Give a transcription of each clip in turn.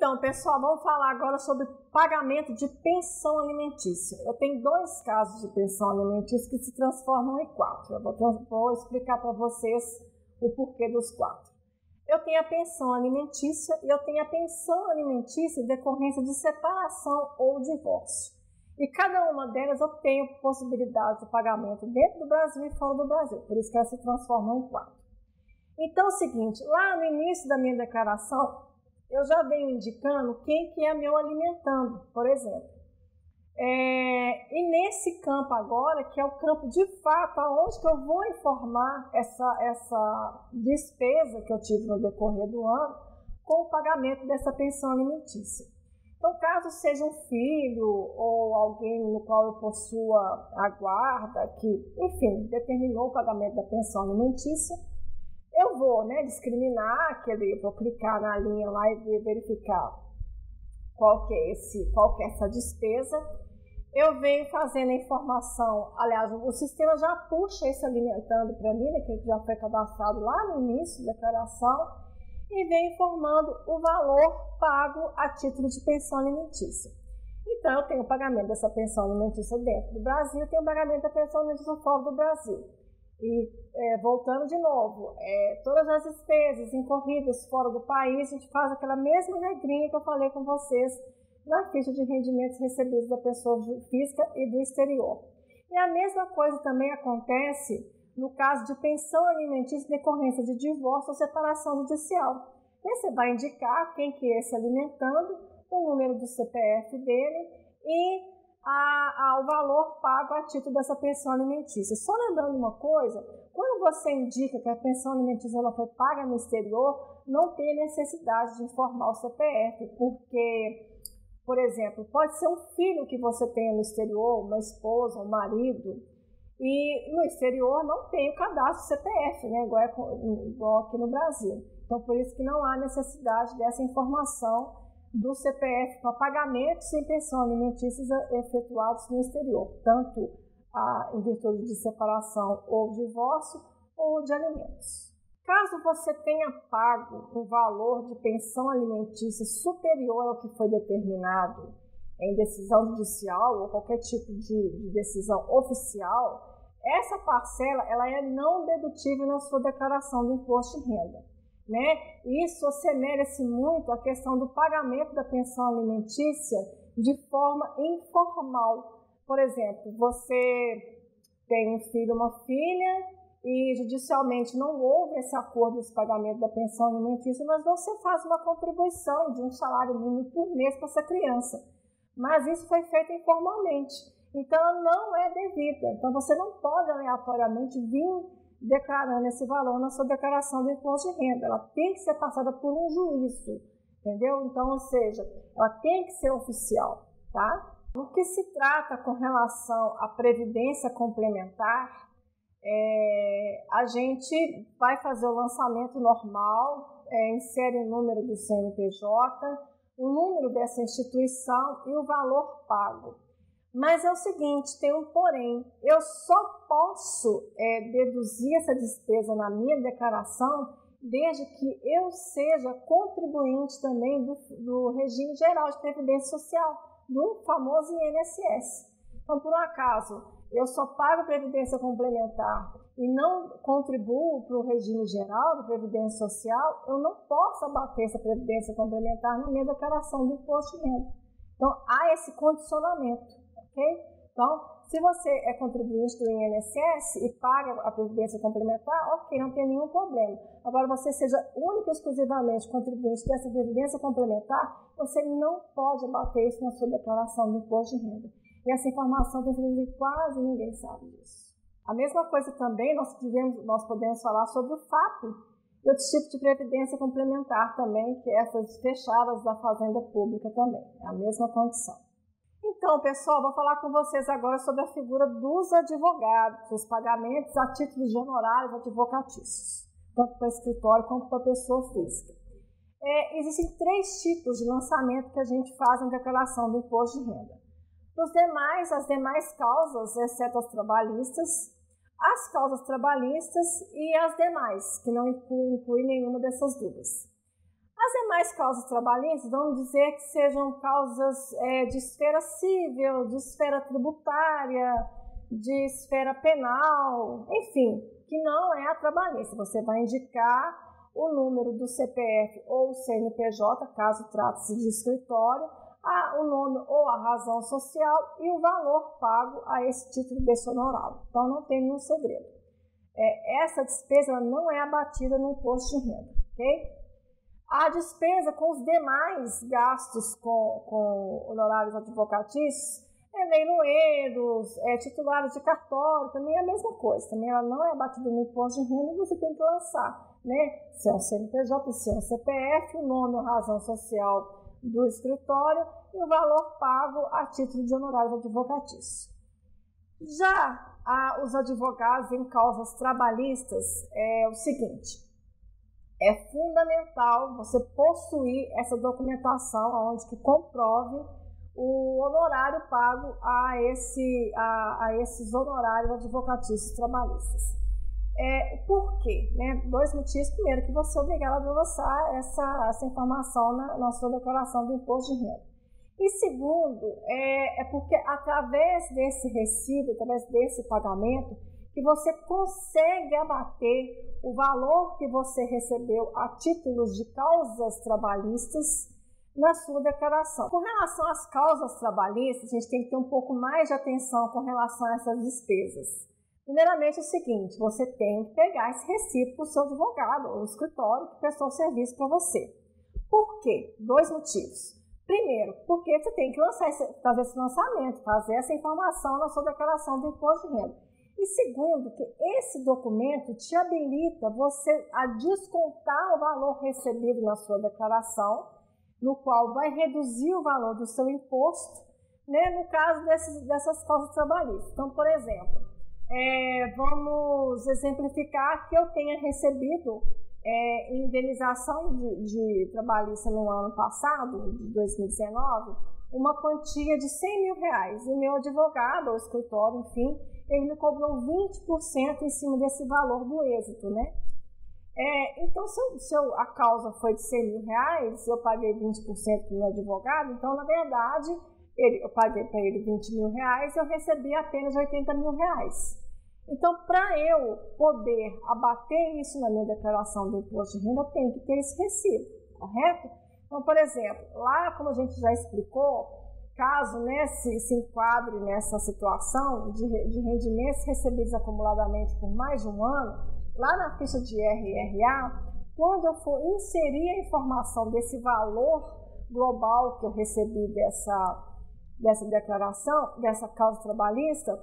Então, pessoal, vamos falar agora sobre pagamento de pensão alimentícia. Eu tenho 2 casos de pensão alimentícia que se transformam em 4. Eu vou explicar para vocês o porquê dos 4. Eu tenho a pensão alimentícia e eu tenho a pensão alimentícia em decorrência de separação ou divórcio. E cada uma delas eu tenho possibilidade de pagamento dentro do Brasil e fora do Brasil, por isso que elas se transformam em 4. Então é o seguinte, lá no início da minha declaração, eu já venho indicando quem que é meu alimentando, por exemplo. E nesse campo agora, que é o campo de fato, onde que eu vou informar essa despesa que eu tive no decorrer do ano com o pagamento dessa pensão alimentícia. Então, caso seja um filho ou alguém no qual eu possua a guarda, que, enfim, determinou o pagamento da pensão alimentícia, eu vou discriminar, vou clicar na linha lá e verificar qual que é essa despesa. Eu venho fazendo a informação, aliás, o sistema já puxa esse alimentando para mim, que já foi cadastrado lá no início da declaração, e vem informando o valor pago a título de pensão alimentícia. Então, eu tenho o pagamento dessa pensão alimentícia dentro do Brasil, tenho o pagamento da pensão alimentícia fora do Brasil. E voltando de novo, todas as despesas incorridas fora do país, a gente faz aquela mesma regrinha que eu falei com vocês na ficha de rendimentos recebidos da pessoa física e do exterior. E a mesma coisa também acontece no caso de pensão alimentícia em decorrência de divórcio ou separação judicial. E você vai indicar quem que é esse alimentando, o número do CPF dele e o valor pago a título dessa pensão alimentícia. Só lembrando uma coisa, quando você indica que a pensão alimentícia ela foi paga no exterior, não tem necessidade de informar o CPF, porque, por exemplo, pode ser um filho que você tenha no exterior, uma esposa, um marido, e no exterior não tem o cadastro CPF, igual aqui no Brasil. Então, por isso que não há necessidade dessa informação do CPF para pagamentos em pensão alimentícias efetuados no exterior, tanto em virtude de separação ou divórcio ou de alimentos. Caso você tenha pago um valor de pensão alimentícia superior ao que foi determinado em decisão judicial ou qualquer tipo de decisão oficial, essa parcela ela é não dedutível na sua declaração do imposto de renda. Isso assemelha-se muito à questão do pagamento da pensão alimentícia de forma informal. Por exemplo, você tem um filho ou uma filha e judicialmente não houve esse acordo desse pagamento da pensão alimentícia, mas você faz uma contribuição de um salário mínimo por mês para essa criança. Mas isso foi feito informalmente, então ela não é devida. Então você não pode aleatoriamente vir declarando esse valor na sua declaração do imposto de renda. Ela tem que ser passada por um juízo, entendeu? Então, ou seja, ela tem que ser oficial, tá? No que se trata com relação à previdência complementar, a gente vai fazer o lançamento normal, insere o número do CNPJ, o número dessa instituição e o valor pago. Mas é o seguinte, tem um porém, eu só posso deduzir essa despesa na minha declaração desde que eu seja contribuinte também do regime geral de previdência social, do famoso INSS. Então, por um acaso, eu só pago previdência complementar e não contribuo para o regime geral de previdência social, eu não posso abater essa previdência complementar na minha declaração do imposto de renda. Então, há esse condicionamento. Okay? Então, se você é contribuinte do INSS e paga a previdência complementar, ok, não tem nenhum problema. Agora, você seja única e exclusivamente contribuinte dessa previdência complementar, você não pode abater isso na sua declaração do imposto de renda. E essa informação tem sido que quase ninguém sabe disso. A mesma coisa também, nós podemos falar sobre o FAP e outros tipos de previdência complementar também, que é essas fechadas da Fazenda Pública também, é a mesma condição. Então, pessoal, vou falar com vocês agora sobre a figura dos advogados, os pagamentos a título de honorários advocatícios, tanto para escritório quanto para pessoa física. Existem 3 tipos de lançamento que a gente faz na declaração do imposto de renda. As demais causas, exceto as causas trabalhistas e as demais, que não incluem nenhuma dessas duas. As demais causas trabalhistas, vamos dizer que sejam causas de esfera civil, de esfera tributária, de esfera penal, enfim, que não é a trabalhista. Você vai indicar o número do CPF ou CNPJ, caso trate-se de escritório, o nome ou a razão social e o valor pago a esse título desse honorário. Então, não tem nenhum segredo. Essa despesa não é abatida no imposto de renda, ok? A despesa com os demais gastos com honorários advocatícios, leiloeiros, titulares de cartório, também é a mesma coisa. Também ela não é abatida no imposto de renda, você tem que lançar, né? Se é um CNPJ, se é um CPF, o nome ou razão social do escritório e o valor pago a título de honorários advocatícios. Já os advogados em causas trabalhistas é o seguinte: é fundamental você possuir essa documentação onde que comprove o honorário pago a esses honorários advocatícios trabalhistas. Por quê? Né? 2 motivos. Primeiro, que você é obrigado a lançar essa informação na sua declaração do imposto de renda. E segundo, porque através desse recibo, através desse pagamento, que você consegue abater o valor que você recebeu a títulos de causas trabalhistas na sua declaração. Com relação às causas trabalhistas, a gente tem que ter um pouco mais de atenção com relação a essas despesas. Primeiramente é o seguinte: você tem que pegar esse recibo para o seu advogado ou escritório que prestou o serviço para você. Por quê? 2 motivos. Primeiro, porque você tem que fazer esse lançamento, fazer essa informação na sua declaração do imposto de renda. E segundo, que esse documento te habilita você a descontar o valor recebido na sua declaração, no qual vai reduzir o valor do seu imposto, né, no caso dessas causas trabalhistas. Então, por exemplo, vamos exemplificar que eu tenha recebido indenização de trabalhista no ano passado, de 2019, uma quantia de R$100.000. E meu advogado, ou escritório, enfim, ele me cobrou 20% em cima desse valor do êxito, né? Então, se a causa foi de R$100.000, eu paguei 20% para o meu advogado, então, na verdade, eu paguei para ele R$20.000 e eu recebi apenas R$80.000. Então, para eu poder abater isso na minha declaração do imposto de renda, eu tenho que ter esse recibo, correto? Então, por exemplo, lá, como a gente já explicou, caso, né, se enquadre nessa situação de rendimentos recebidos acumuladamente por mais de um ano, lá na ficha de RRA, quando eu for inserir a informação desse valor global que eu recebi dessa declaração, dessa causa trabalhista,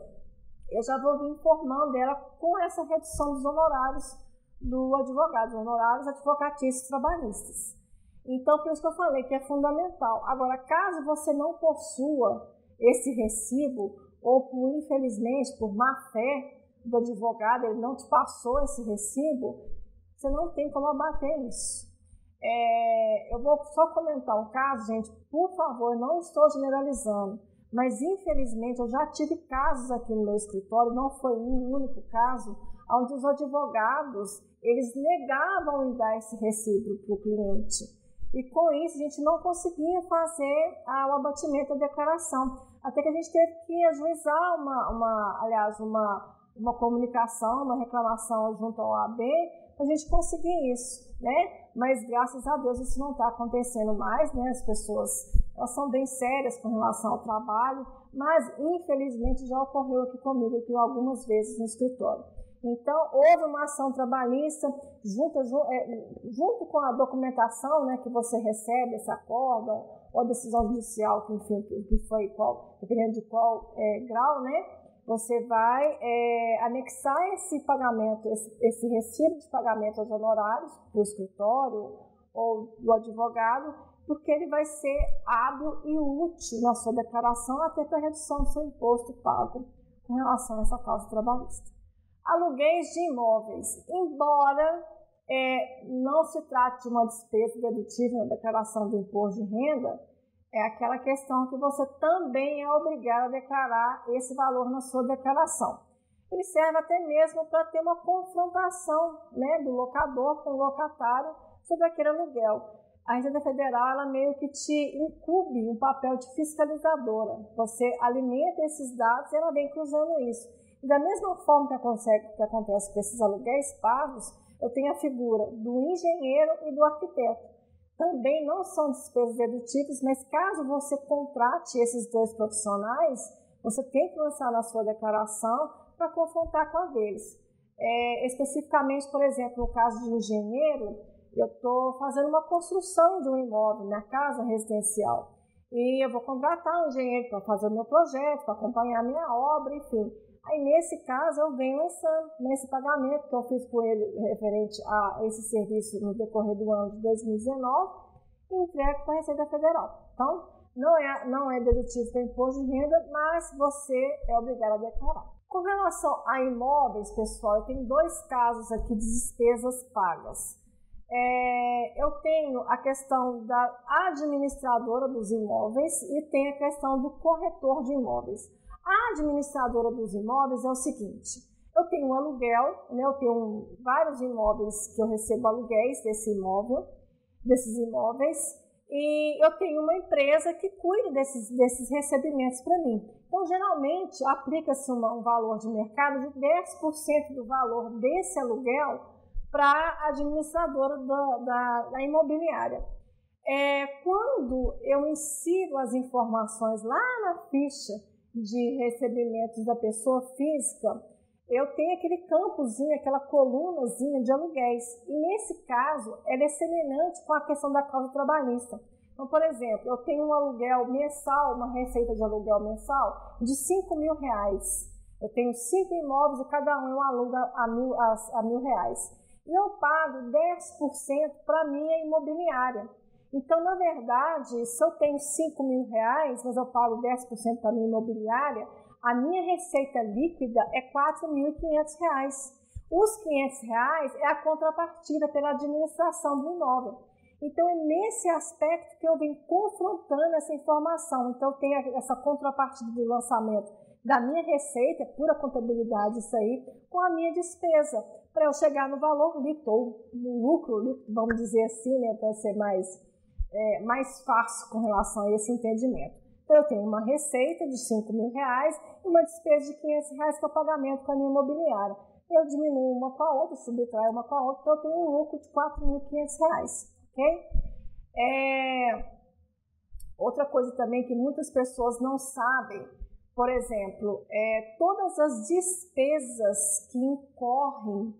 eu já vou vir informando ela com essa redução dos honorários do advogado, honorários advocatícios trabalhistas. Então, por isso que eu falei que é fundamental. Agora, caso você não possua esse recibo, ou infelizmente, por má fé do advogado, ele não te passou esse recibo, você não tem como abater isso. Eu vou só comentar um caso, gente, por favor, não estou generalizando, mas infelizmente eu já tive casos aqui no meu escritório, não foi um único caso, onde os advogados, eles negavam em dar esse recibo para o cliente. E com isso a gente não conseguia fazer o abatimento da declaração. Até que a gente teve que ajuizar uma comunicação, uma reclamação junto ao OAB, para a gente conseguir isso, né? Mas graças a Deus isso não está acontecendo mais, né? As pessoas, elas são bem sérias com relação ao trabalho, mas infelizmente já ocorreu aqui comigo algumas vezes no escritório. Então, houve uma ação trabalhista junto com a documentação, né, que você recebe, esse acórdão, ou a decisão judicial, que enfim, que foi dependendo de qual grau, né, você vai anexar esse pagamento, esse recibo de pagamento aos honorários do escritório ou do advogado, porque ele vai ser hábil e útil na sua declaração, até para a redução do seu imposto pago com relação a essa causa trabalhista. Aluguéis de imóveis. Embora não se trate de uma despesa dedutível na declaração do imposto de renda, é aquela questão que você também é obrigado a declarar esse valor na sua declaração. Ele serve até mesmo para ter uma confrontação, né, do locador com o locatário sobre aquele aluguel. A Receita Federal, ela meio que te incube um papel de fiscalizadora. Você alimenta esses dados e ela vem cruzando isso. E da mesma forma que acontece com esses aluguéis pagos, eu tenho a figura do engenheiro e do arquiteto. Também não são despesas dedutíveis, mas caso você contrate esses dois profissionais, você tem que lançar na sua declaração para confrontar com a deles. Especificamente, por exemplo, no caso de engenheiro, eu estou fazendo uma construção de um imóvel, minha casa residencial, e eu vou contratar um engenheiro para fazer o meu projeto, para acompanhar a minha obra, enfim. Aí, nesse caso, eu venho lançando nesse pagamento que eu fiz com ele referente a esse serviço no decorrer do ano de 2019 e entrego para a Receita Federal. Então, não é dedutível para imposto de renda, mas você é obrigado a declarar. Com relação a imóveis, pessoal, eu tenho dois casos aqui de despesas pagas. Eu tenho a questão da administradora dos imóveis e tem a questão do corretor de imóveis. A administradora dos imóveis é o seguinte: eu tenho um aluguel, né, eu tenho vários imóveis que eu recebo aluguéis desses imóveis, e eu tenho uma empresa que cuida desses recebimentos para mim. Então, geralmente, aplica-se um valor de mercado de 10% do valor desse aluguel para a administradora da imobiliária. Quando eu insiro as informações lá na ficha de recebimentos da pessoa física, eu tenho aquele campozinho, aquela colunazinha de aluguéis. E nesse caso, ela é semelhante com a questão da causa trabalhista. Então, por exemplo, eu tenho um aluguel mensal, uma receita de aluguel mensal de R$5.000. Eu tenho 5 imóveis e cada um eu alugo a R$1.000. E eu pago 10% para a minha imobiliária. Então, na verdade, se eu tenho R$5.000, mas eu pago 10% para a minha imobiliária, a minha receita líquida é R$4.500. Os R$500 é a contrapartida pela administração do imóvel. Então, é nesse aspecto que eu venho confrontando essa informação. Então, eu tenho essa contrapartida do lançamento da minha receita, pura contabilidade isso aí, com a minha despesa, para eu chegar no valor líquido, ou no lucro líquido, vamos dizer assim, né, para ser mais fácil com relação a esse entendimento. Então, eu tenho uma receita de R$5.000 e uma despesa de R$500 que é o pagamento com a minha imobiliária. Eu diminuo uma com a outra, subtraio uma com a outra, então eu tenho um lucro de R$4.500, ok? Outra coisa também que muitas pessoas não sabem, por exemplo, todas as despesas que incorrem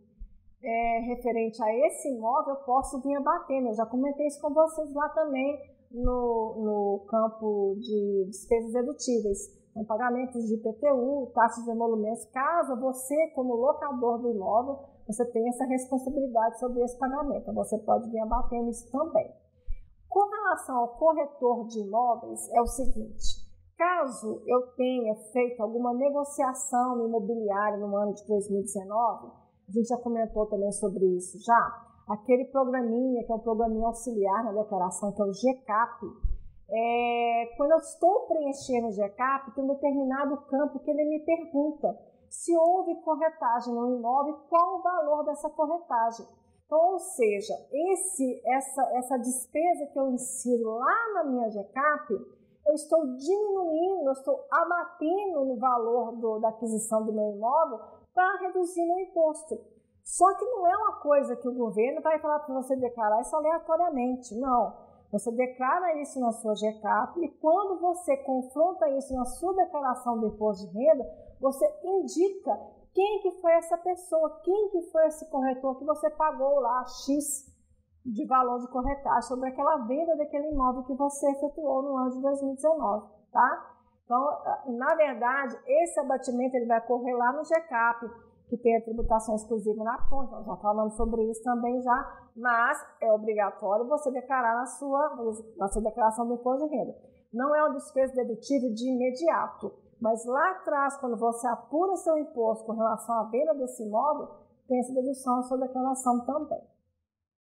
referente a esse imóvel, eu posso vir abatendo. Eu já comentei isso com vocês lá também no campo de despesas dedutíveis, com pagamentos de IPTU, taxas de emolumentos. Caso você, como locador do imóvel, você tenha essa responsabilidade sobre esse pagamento, então você pode vir abatendo isso também. Com relação ao corretor de imóveis, é o seguinte: caso eu tenha feito alguma negociação imobiliária no ano de 2019, a gente já comentou também sobre isso já, aquele programinha, que é um programinha auxiliar na declaração, que é o GCAP, quando eu estou preenchendo o GCAP, tem um determinado campo que ele me pergunta se houve corretagem no imóvel e qual o valor dessa corretagem. Então, ou seja, essa despesa que eu insiro lá na minha GCAP, eu estou diminuindo, eu estou abatendo no valor da aquisição do meu imóvel para reduzir meu imposto. Só que não é uma coisa que o governo vai falar para você declarar isso aleatoriamente, não. Você declara isso na sua GCAP e quando você confronta isso na sua declaração do imposto de renda, você indica quem que foi essa pessoa, quem que foi esse corretor que você pagou lá X de valor de corretagem sobre aquela venda daquele imóvel que você efetuou no ano de 2019, tá? Então, na verdade, esse abatimento ele vai ocorrer lá no GCAP, que tem a tributação exclusiva na fonte, nós já falamos sobre isso também já, mas é obrigatório você declarar na sua declaração do imposto de renda. Não é uma despesa dedutível de imediato, mas lá atrás, quando você apura seu imposto com relação à venda desse imóvel, tem essa dedução na sua declaração também.